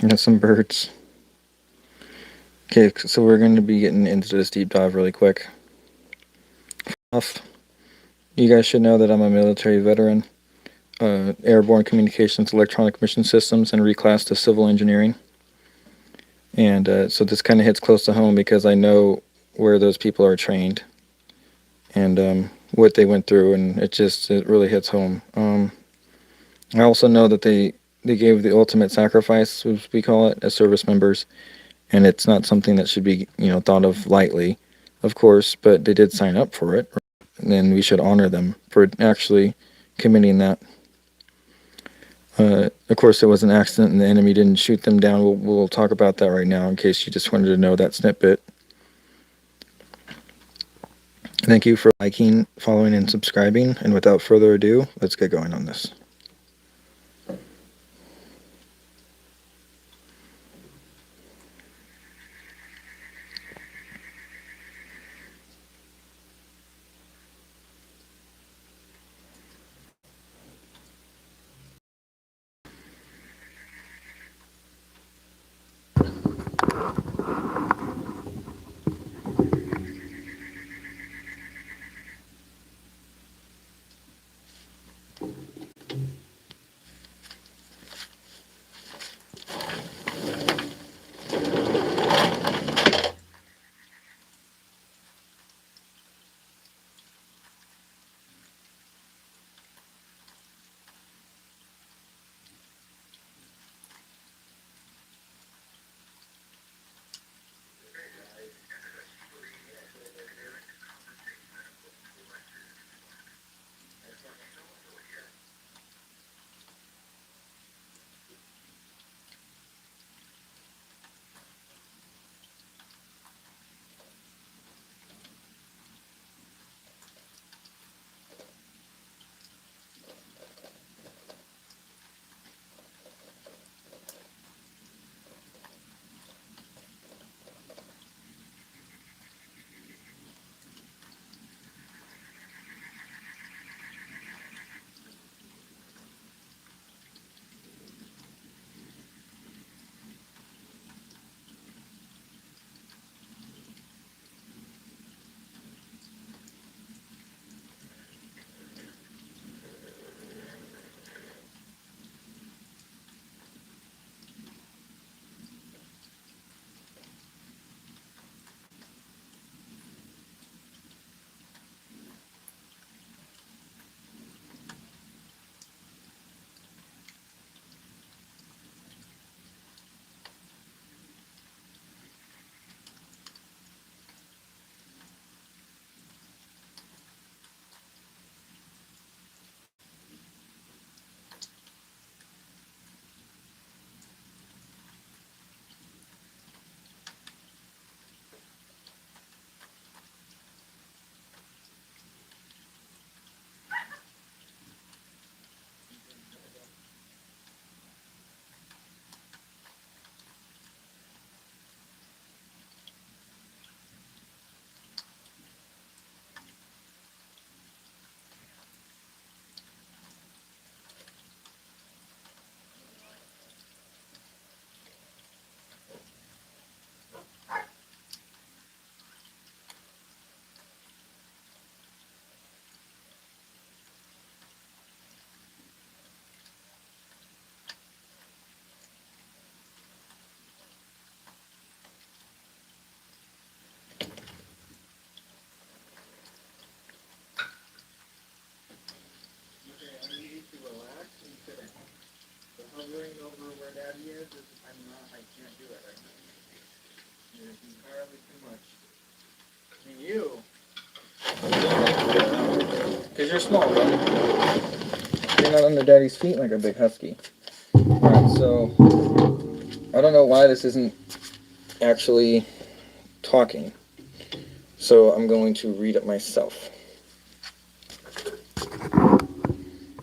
Got some birds. Okay, so we're going to be getting into this deep dive really quick. Off, you guys should know that I'm a military veteran, airborne communications, electronic mission systems, and reclassed to civil engineering. And so this kind of hits close to home because I know where those people are trained and what they went through, and it really hits home. I also know that they gave the ultimate sacrifice, as we call it, as service members, and it's not something that should be thought of lightly, of course, but they did sign up for it, and then we should honor them for actually committing that. Of course, it was an accident and the enemy didn't shoot them down. We'll talk about that right now in case you just wanted to know that snippet. Thank you for liking, following, and subscribing. And without further ado, let's get going on this. Because you're small, bro. You're not under daddy's feet like a big husky. Alright, so I don't know why this isn't actually talking. So I'm going to read it myself.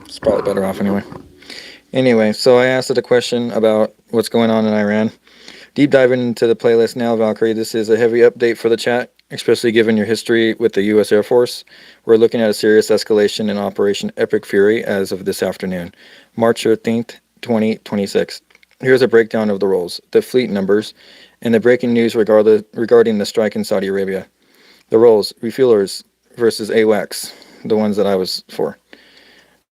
It's probably better off anyway. Anyway, so I asked it a question about what's going on in Iran. Deep diving into the playlist now, Valkyrie. This is a heavy update for the chat especially given your history with the U.S. Air Force. We're looking at a serious escalation in Operation Epic Fury as of this afternoon, March 13th, 2026. Here's a breakdown of the roles, the fleet numbers, and the breaking news regarding the strike in Saudi Arabia. The roles, refuelers versus AWACS, the ones that I was for.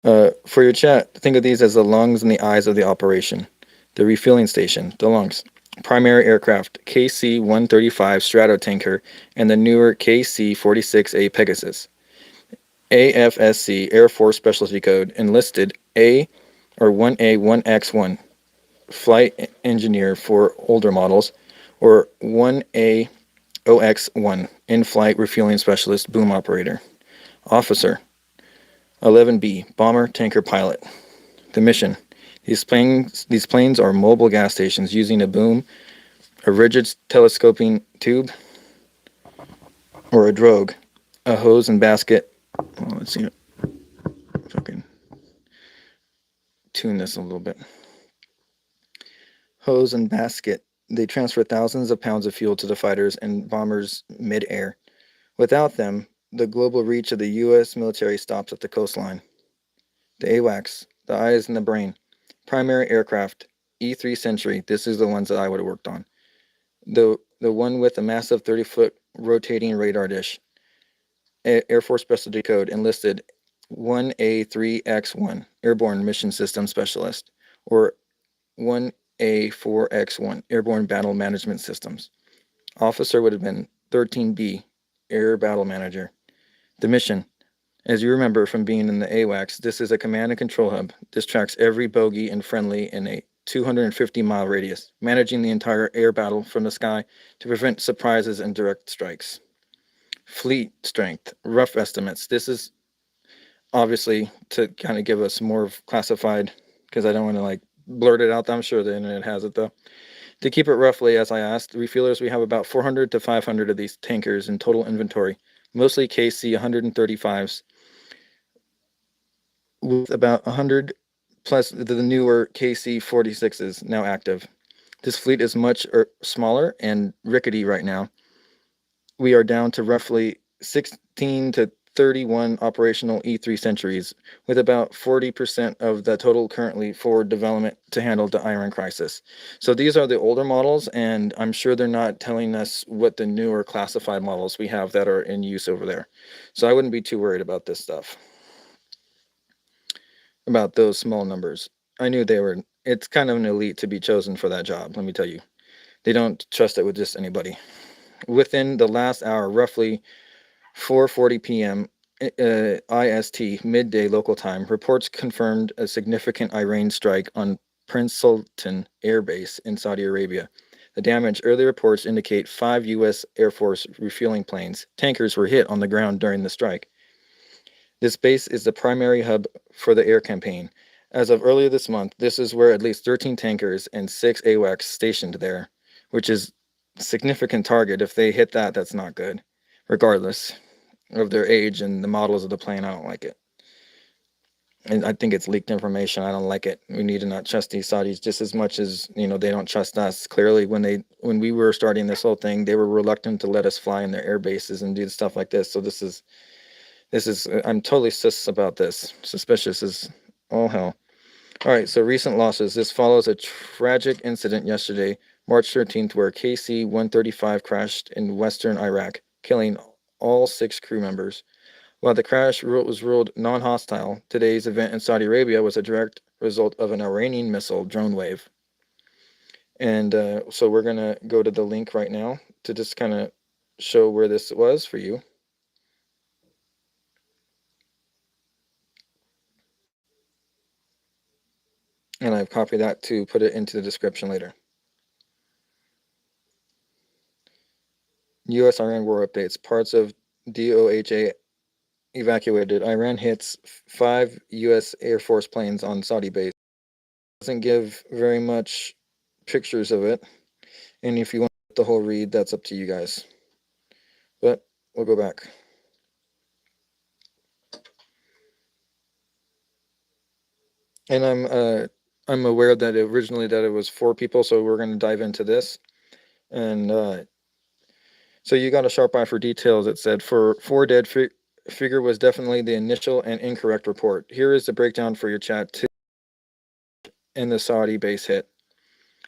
For your chat, think of these as the lungs and the eyes of the operation. The refueling station, the lungs. Primary aircraft, KC-135 Stratotanker and the newer KC-46A Pegasus. AFSC, Air Force Specialty Code, enlisted A or 1A1X1, flight engineer for older models, or 1A0X1, in-flight refueling specialist boom operator. Officer, 11B, bomber tanker pilot. The mission, these planes are mobile gas stations using a boom, a rigid telescoping tube, or a drogue, a hose and basket. Well, let's see if I can tune this a little bit. Hose and basket. They transfer thousands of pounds of fuel to the fighters and bombers mid-air. Without them, the global reach of the U.S. military stops at the coastline. The AWACS, the eyes and the brain. Primary aircraft, E-3 Century. This is the ones that I would have worked on. The one with a massive 30-foot rotating radar dish. Air Force Specialty Code, enlisted 1A3X1, Airborne Mission System Specialist, or 1A4X1, Airborne Battle Management Systems. Officer would have been 13B, Air Battle Manager. The mission, as you remember from being in the AWACS, this is a command and control hub. This tracks every bogey and friendly in a 250-mile radius, managing the entire air battle from the sky to prevent surprises and direct strikes. Fleet strength, rough estimates. This is obviously to kind of give us more classified, because I don't want to like blurt it out. I'm sure the internet has it though. To keep it roughly, as I asked, refuelers, we have about 400 to 500 of these tankers in total inventory, mostly KC-135s, with about 100 plus the newer KC-46s now active. This fleet is much smaller and rickety right now. We are down to roughly 16 to 31 operational E3 Centuries, with about 40% of the total currently for development to handle the Iran crisis. So these are the older models, and I'm sure they're not telling us what the newer classified models we have that are in use over there. So I wouldn't be too worried about this stuff, about those small numbers. I knew it's kind of an elite to be chosen for that job, let me tell you. They don't trust it with just anybody. Within the last hour, roughly 4:40 p.m. IST, midday local time, reports confirmed a significant Iran strike on Prince Sultan Air Base in Saudi Arabia. The damage, early reports indicate 5 U.S. Air Force refueling planes, tankers, were hit on the ground during the strike. This base is the primary hub for the air campaign. As of earlier this month, this is where at least 13 tankers and 6 AWACS stationed there, which is a significant target. If they hit that, that's not good, regardless of their age and the models of the plane. I don't like it. And I think it's leaked information. I don't like it. We need to not trust these Saudis just as much as, they don't trust us. Clearly, when we were starting this whole thing, they were reluctant to let us fly in their air bases and do stuff like this. So this is I'm totally about this. Suspicious as all hell. All right, so recent losses. This follows a tragic incident yesterday, March 13th, where KC-135 crashed in western Iraq, killing all 6 crew members. While the crash was ruled non-hostile, today's event in Saudi Arabia was a direct result of an Iranian missile drone wave. And so we're going to go to the link right now to just kind of show where this was for you. And I've copied that to put it into the description later. U.S.-Iran war updates. Parts of DOHA evacuated. Iran hits 5 U.S. Air Force planes on Saudi base. Doesn't give very much pictures of it. And if you want the whole read, that's up to you guys. But we'll go back. And I'm aware that originally that it was 4 people, so we're going to dive into this. And So you got a sharp eye for details. It said for 4 dead figure was definitely the initial and incorrect report. Here is the breakdown for your chat too. In the Saudi base hit.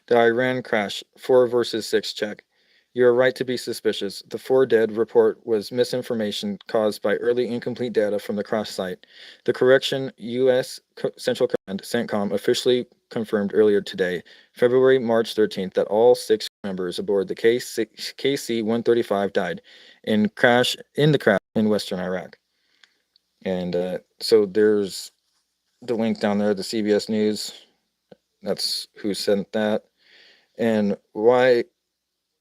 The Iran crash, 4 versus 6 check. You are right to be suspicious. The 4 dead report was misinformation caused by early incomplete data from the crash site. The correction U.S. Central Command, CENTCOM, officially confirmed earlier today, March 13th, that all 6 members aboard the KC-135 died in the crash in western Iraq. And so there's the link down there, the CBS News. That's who sent that. And why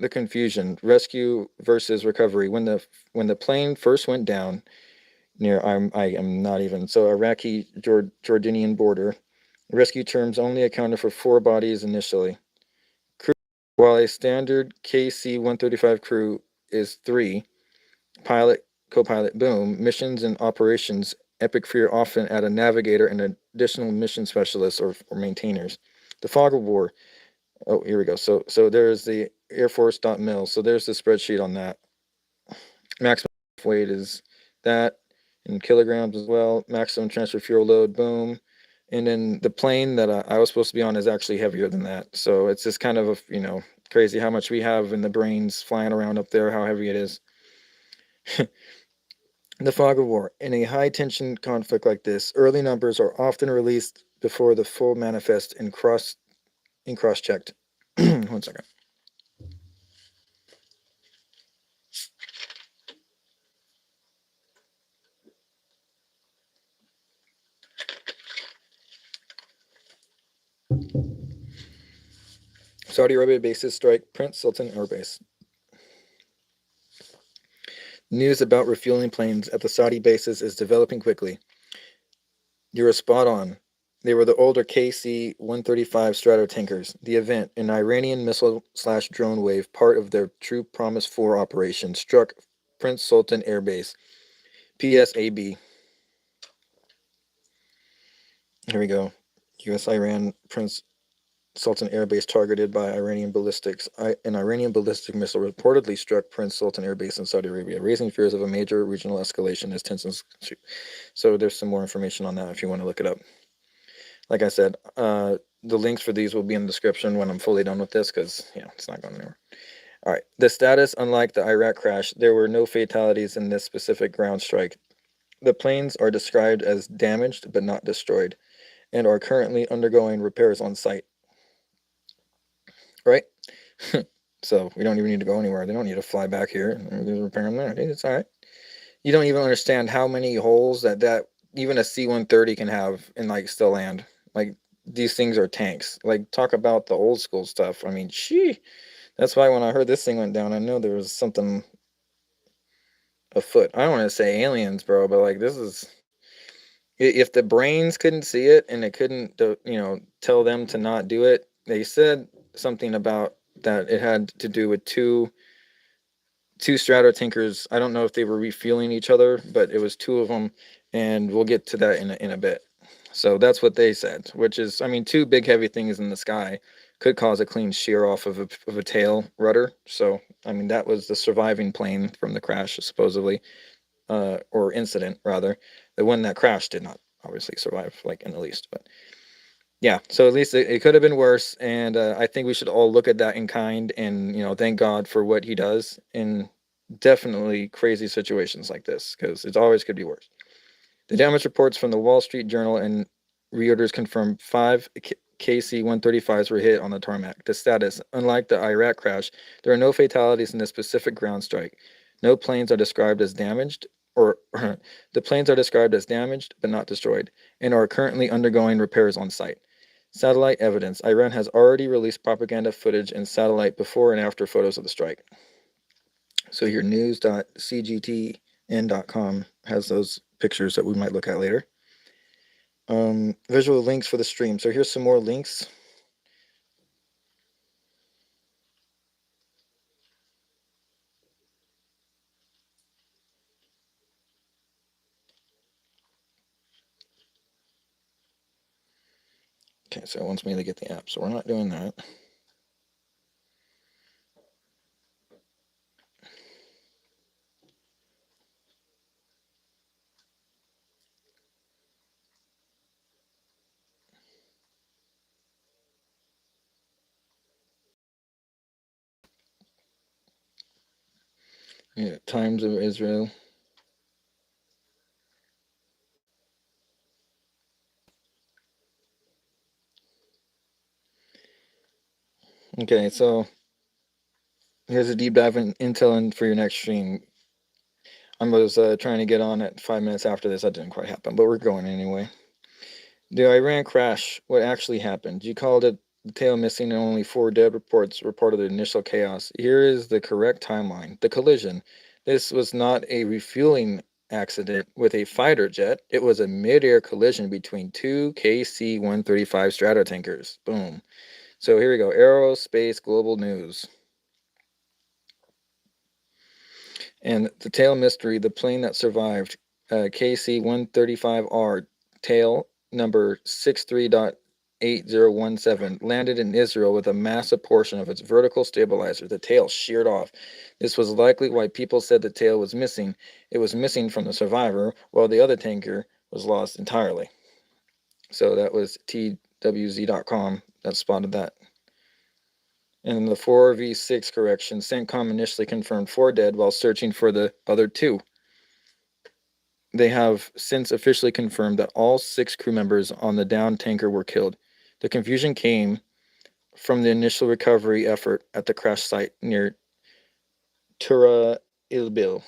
the confusion? Rescue versus recovery. When the plane first went down near I am not even so Iraqi Jordanian border, rescue terms only accounted for 4 bodies initially. Crew, while a standard KC-135 crew is 3, pilot, co-pilot, boom, missions and operations. Epic Fear often add a navigator and additional mission specialists or maintainers. The fog of war. Oh, here we go. So there's the Air Force.mil. So there's the spreadsheet on that. Maximum weight is that in kilograms as well. Maximum transfer fuel load, boom. And then the plane that I was supposed to be on is actually heavier than that. So it's just kind of crazy how much we have in the brains flying around up there, how heavy it is. The fog of war. In a high tension conflict like this, early numbers are often released before the full manifest and cross-checked. 1 second. Saudi Arabia bases strike Prince Sultan Air Base. News about refueling planes at the Saudi bases is developing quickly. You were spot on. They were the older KC-135 Stratotankers. The event, an Iranian missile/drone wave, part of their True Promise 4 operation, struck Prince Sultan Air Base. PSAB. Here we go. U.S.-Iran Prince Sultan Air Base targeted by Iranian ballistics. An Iranian ballistic missile reportedly struck Prince Sultan Air Base in Saudi Arabia, raising fears of a major regional escalation as tensions. So there's some more information on that if you want to look it up. Like I said, the links for these will be in the description when I'm fully done with this because, it's not going anywhere. All right. The status, unlike the Iraq crash, there were no fatalities in this specific ground strike. The planes are described as damaged but not destroyed and are currently undergoing repairs on site. Right? So we don't even need to go anywhere. They don't need to fly back here and repair them there. It's all right. You don't even understand how many holes that even a C-130 can have and still land. These things are tanks. Talk about the old school stuff. I mean, that's why when I heard this thing went down, I know there was something afoot. I don't want to say aliens, bro, but this is, if the brains couldn't see it and it couldn't, tell them to not do it. They said something about that it had to do with two Stratotankers. I don't know if they were refueling each other, but it was 2 of them, and we'll get to that in a bit. So that's what they said, which is, 2 big heavy things in the sky could cause a clean shear off of a tail rudder. So, that was the surviving plane from the crash, supposedly, or incident, rather. The one that crashed did not obviously survive, in the least, but yeah, so at least it could have been worse, and I think we should all look at that in kind and, thank God for what he does in definitely crazy situations like this, because it always could be worse. The damage reports from the Wall Street Journal and Reuters confirm 5 KC-135s were hit on the tarmac. The status, unlike the Iraq crash, there are no fatalities in this specific ground strike. No planes are described as damaged, or the planes are described as damaged but not destroyed, and are currently undergoing repairs on site. Satellite evidence. Iran has already released propaganda footage and satellite before and after photos of the strike. So your news.cgtn.com has those pictures that we might look at later. Visual links for the stream. So here's some more links. Okay, so it wants me to get the app, so we're not doing that. Yeah, Times of Israel. Okay, so here's a deep dive in intel for your next stream. I was trying to get on at 5 minutes after this. That didn't quite happen, but we're going anyway. The Iran crash, what actually happened? You called it the tail missing and only 4 dead reports were part of the initial chaos. Here is the correct timeline. The collision. This was not a refueling accident with a fighter jet. It was a mid-air collision between two KC-135 stratotankers. Boom. So here we go. Aerospace Global News. And the tail mystery, the plane that survived, KC-135R, tail number 63.8017, landed in Israel with a massive portion of its vertical stabilizer. The tail sheared off. This was likely why people said the tail was missing. It was missing from the survivor, while the other tanker was lost entirely. So that was TWZ.com that spotted that. In the 4v6 correction, CENTCOM initially confirmed 4 dead while searching for the other 2. They have since officially confirmed that all 6 crew members on the downed tanker were killed. The confusion came from the initial recovery effort at the crash site near Tura Ilbil.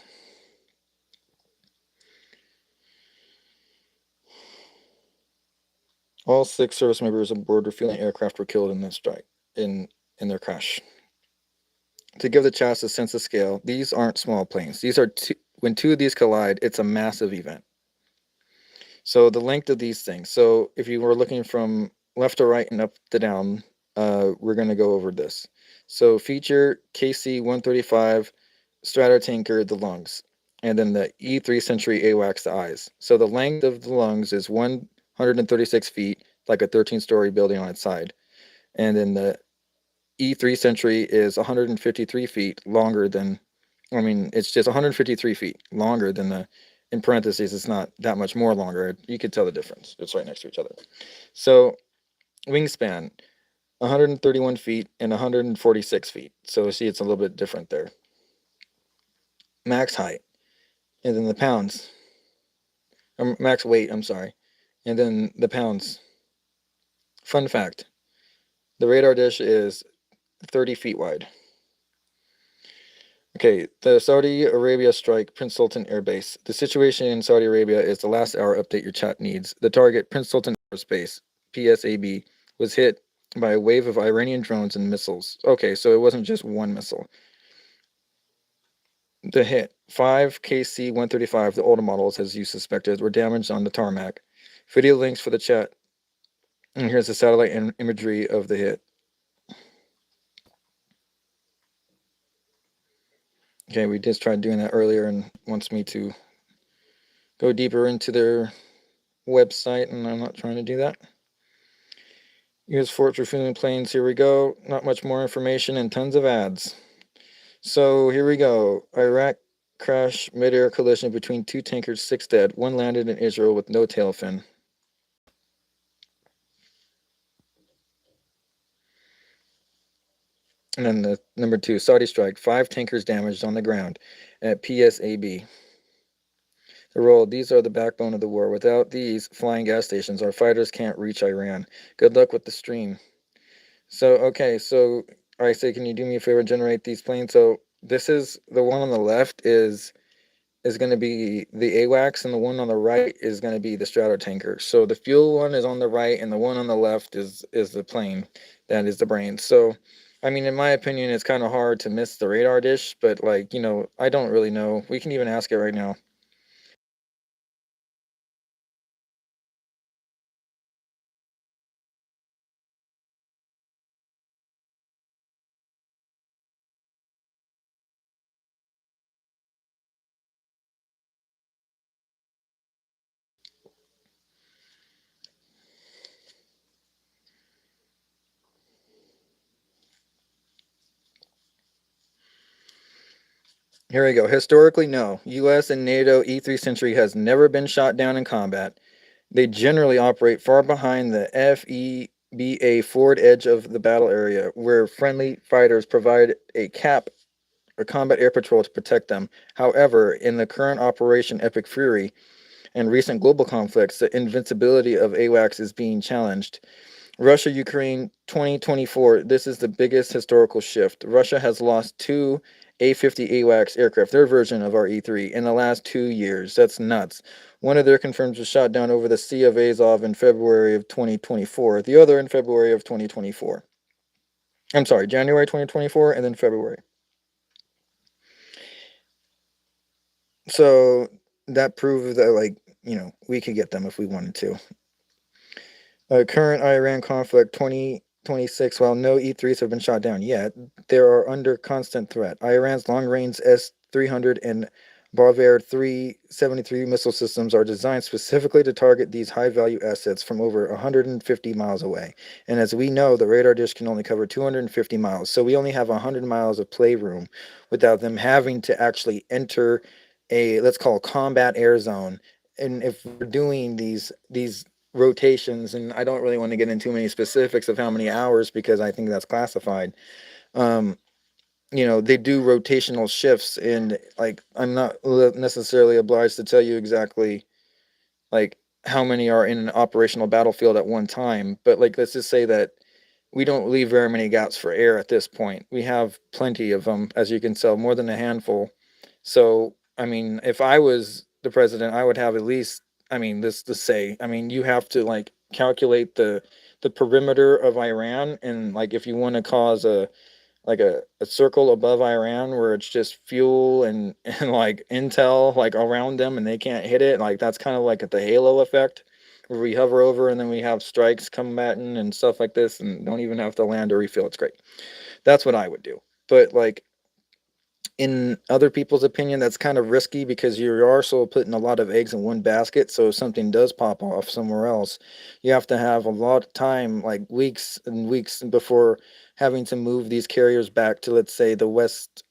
All 6 service members aboard refueling aircraft were killed in this strike, in their crash. To give the chassis a sense of scale, these aren't small planes. These are when 2 of these collide, it's a massive event. So the length of these things. So if you were looking from left to right and up to down, we're going to go over this. So feature KC-135 Stratotanker, the lungs, and then the E3 Century AWACS, the eyes. So the length of the lungs is 136 feet, like a 13-story building on its side. And then the E3 Century is 153 feet longer than, it's just 153 feet longer than the, in parentheses, it's not that much more longer. You could tell the difference. It's right next to each other. So wingspan, 131 feet and 146 feet. So see, it's a little bit different there. Max height, and then the pounds. Max weight, I'm sorry. And then the pounds. Fun fact, the radar dish is 30 feet wide. Okay, the Saudi Arabia strike, Prince Sultan Air Base. The situation in Saudi Arabia is the last hour update your chat needs. The target, Prince Sultan Aerospace, PSAB, was hit by a wave of Iranian drones and missiles. Okay, so it wasn't just one missile. The hit, 5 KC-135, the older models, as you suspected, were damaged on the tarmac. Video links for the chat. And here's the satellite imagery of the hit. Okay, we just tried doing that earlier and wants me to go deeper into their website, and I'm not trying to do that. US Fort refueling planes, here we go. Not much more information and tons of ads. So here we go. Iraq crash, mid-air collision between 2 tankers, 6 dead. 1 landed in Israel with no tail fin. And then the number 2, Saudi strike, 5 tankers damaged on the ground at PSAB. The role, these are the backbone of the war. Without these flying gas stations, our fighters can't reach Iran. Good luck with the stream. So, okay, so I say, can you do me a favor, generate these planes? So this is, the one on the left is going to be the AWACS, and the one on the right is going to be the Stratotanker. So the fuel one is on the right, and the one on the left is the plane that is the brain. So, in my opinion, it's kind of hard to miss the radar dish, but I don't really know. We can even ask it right now. Here we go. Historically, no. U.S. and NATO E3 Century has never been shot down in combat. They generally operate far behind the FEBA forward edge of the battle area, where friendly fighters provide a cap a combat air patrol to protect them. However, in the current Operation Epic Fury and recent global conflicts, the invincibility of AWACS is being challenged. Russia Ukraine 2024. This is the biggest historical shift. Russia has lost two A-50 AWACS aircraft, their version of our E-3, in the last 2 years. That's nuts. One of their confirmed was shot down over the Sea of Azov in February of 2024. The other in February of 2024. I'm sorry, January 2024 and then February. So that proves that, like, we could get them if we wanted to. Current Iran conflict 2026. While no E-3s have been shot down yet, they are under constant threat. Iran's long-range S-300 and Bavar 373 missile systems are designed specifically to target these high-value assets from over 150 miles away. And as we know, the radar dish can only cover 250 miles, so we only have 100 miles of playroom without them having to actually enter a, let's call, combat air zone. And if we're doing these rotations, and I don't really want to get into too many specifics of how many hours because I think that's classified. Um, they do rotational shifts, and like I'm not necessarily obliged to tell you exactly like how many are in an operational battlefield at one time, but like let's just say that we don't leave very many gaps for air at this point. We have plenty of them, as you can tell, more than a handful. So, I mean, if I was the president, I would have at least, I mean, this to say, I mean, you have to like calculate the perimeter of Iran, and like if you want to cause a circle above Iran where it's just fuel and like intel like around them and they can't hit it, like that's kind of like the halo effect where we hover over and then we have strikes combatant and stuff like this and don't even have to land or refill. It's great. That's what I would do. But like in other people's opinion, that's kind of risky because you're also putting a lot of eggs in one basket. So if something does pop off somewhere else, you have to have a lot of time, like weeks and weeks before having to move these carriers back to, let's say, the west.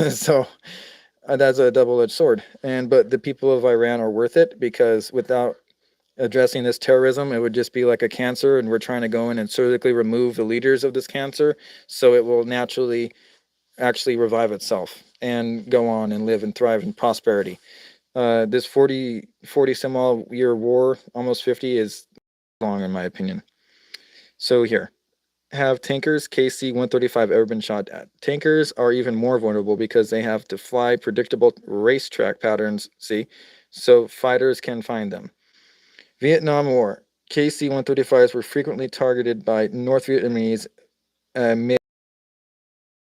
So that's a double-edged sword. And but the people of Iran are worth it because without addressing this terrorism, it would just be like a cancer, and we're trying to go in and surgically remove the leaders of this cancer, so it will naturally actually revive itself and go on and live and thrive in prosperity. This 40 some odd year war, almost 50, is long in my opinion. So here, have tankers KC-135 ever been shot at? Tankers are even more vulnerable because they have to fly predictable racetrack patterns, see, so fighters can find them. Vietnam War, KC-135s were frequently targeted by North Vietnamese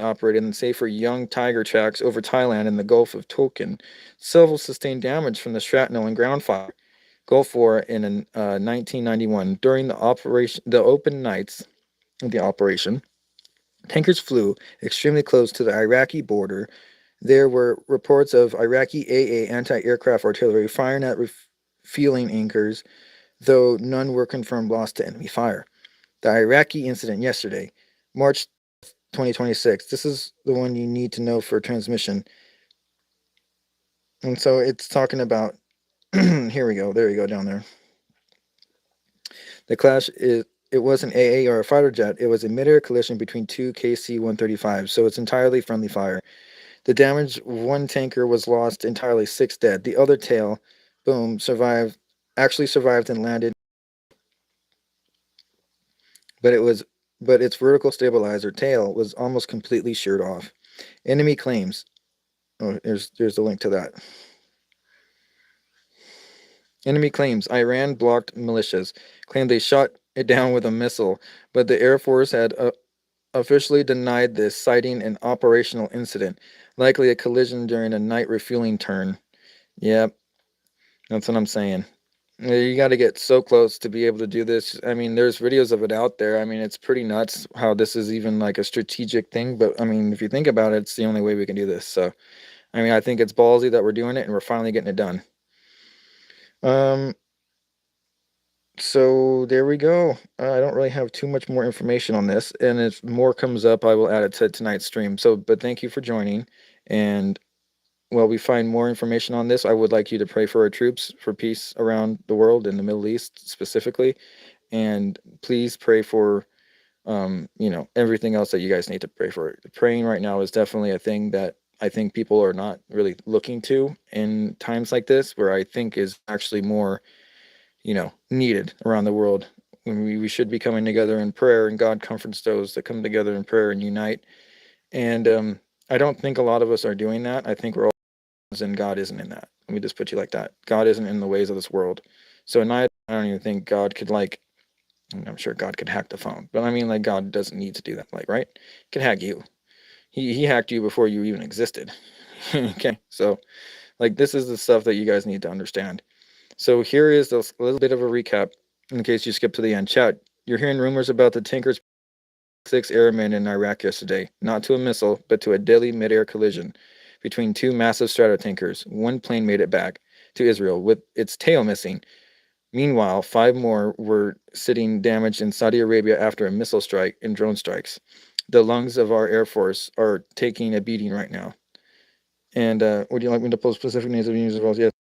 operated in safer young tiger tracks over Thailand in the Gulf of Tonkin. Several sustained damage from the shrapnel and ground fire. Gulf War in 1991. During the open nights of the operation, tankers flew extremely close to the Iraqi border. There were reports of Iraqi AA anti-aircraft artillery firing at refueling anchors, though none were confirmed lost to enemy fire. The Iraqi incident yesterday, March 2026. This is the one you need to know for transmission. And so it's talking about, here we go, there you go, down there. The clash is, it wasn't AA or a fighter jet, it was a mid-air collision between two KC-135s, so it's entirely friendly fire. The damage, one tanker was lost entirely, 6 dead. The other tail, boom, actually survived and landed, but its vertical stabilizer tail was almost completely sheared off. Enemy claims, oh, there's the link to that. Enemy claims Iran blocked militias, claimed they shot it down with a missile, but the Air Force had officially denied this, citing an operational incident, likely a collision during a night refueling turn. Yep, that's what I'm saying. You got to get so close to be able to do this. I mean, there's videos of it out there. I mean, it's pretty nuts how this is even like a strategic thing. But I mean, if you think about it, it's the only way we can do this. So, I mean, I think it's ballsy that we're doing it and we're finally getting it done. So there we go. I don't really have too much more information on this, and if more comes up, I will add it to tonight's stream. So, but thank you for joining, and while we find more information on this, I would like you to pray for our troops for peace around the world, in the Middle East specifically, and please pray for, everything else that you guys need to pray for. Praying right now is definitely a thing that I think people are not really looking to in times like this, where I think is actually more, needed around the world. When we should be coming together in prayer, and God comforts those that come together in prayer and unite. And I don't think a lot of us are doing that. I think we're all, and God isn't in that. Let me just put you like that. God isn't in the ways of this world. So, I don't even think God could, like, I'm sure God could hack the phone, but I mean, like, God doesn't need to do that. Like, right? He could hack you. He hacked you before you even existed. Okay, so, like, this is the stuff that you guys need to understand. So here is a little bit of a recap in case you skip to the end. Chat, you're hearing rumors about the tankers 6 airmen in Iraq yesterday, not to a missile, but to a deadly mid-air collision between two massive stratotankers. One plane made it back to Israel with its tail missing. Meanwhile, 5 more were sitting damaged in Saudi Arabia after a missile strike and drone strikes. The lungs of our Air Force are taking a beating right now. And would you like me to post specific names of units as well? Yes.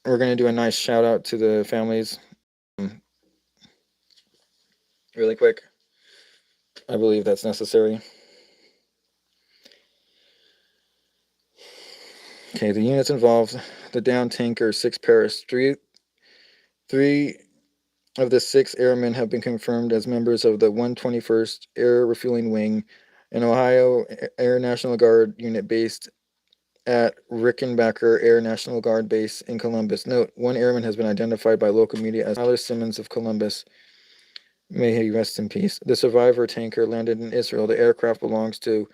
We're going to do a nice shout out to the families really quick. I believe that's necessary. Okay, the units involved, the down tanker 6 Paris. Three of the 6 airmen have been confirmed as members of the 121st Air Refueling Wing, an Ohio Air National Guard unit based at Rickenbacker Air National Guard Base in Columbus. Note, 1 airman has been identified by local media as Tyler Simmons of Columbus. May he rest in peace. The survivor tanker landed in Israel. The aircraft belongs to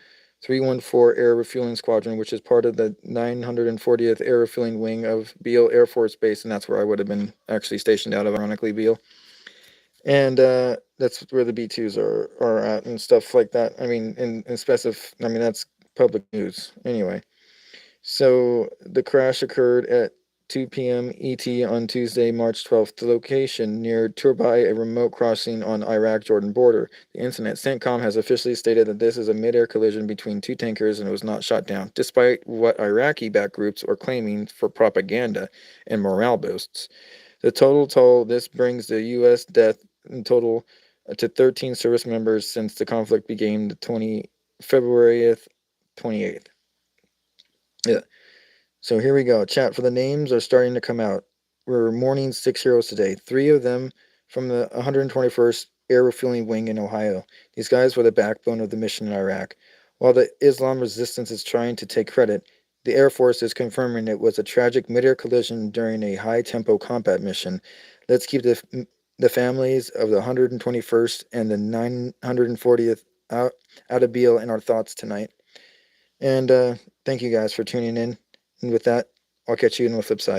314 Air Refueling Squadron, which is part of the 940th Air Refueling Wing of Beale Air Force Base, and that's where I would have been actually stationed out of, ironically, Beale. And that's where the B2s are at and stuff like that. I mean, that's public news anyway. So the crash occurred at 2 p.m. ET on Tuesday, March 12th. The location near Turbai, a remote crossing on Iraq-Jordan border. The incident, CENTCOM has officially stated that this is a mid-air collision between 2 tankers and it was not shot down, despite what Iraqi-backed groups are claiming for propaganda and morale boosts. The total toll, this brings the U.S. death in total to 13 service members since the conflict began the February 28th. Yeah. So here we go. Chat, for the names are starting to come out. We're mourning 6 heroes today. 3 of them from the 121st Air Refueling Wing in Ohio. These guys were the backbone of the mission in Iraq. While the Islam resistance is trying to take credit, the Air Force is confirming it was a tragic mid-air collision during a high-tempo combat mission. Let's keep the families of the 121st and the 940th out of Beale in our thoughts tonight. And thank you guys for tuning in. And with that, I'll catch you in the flip side.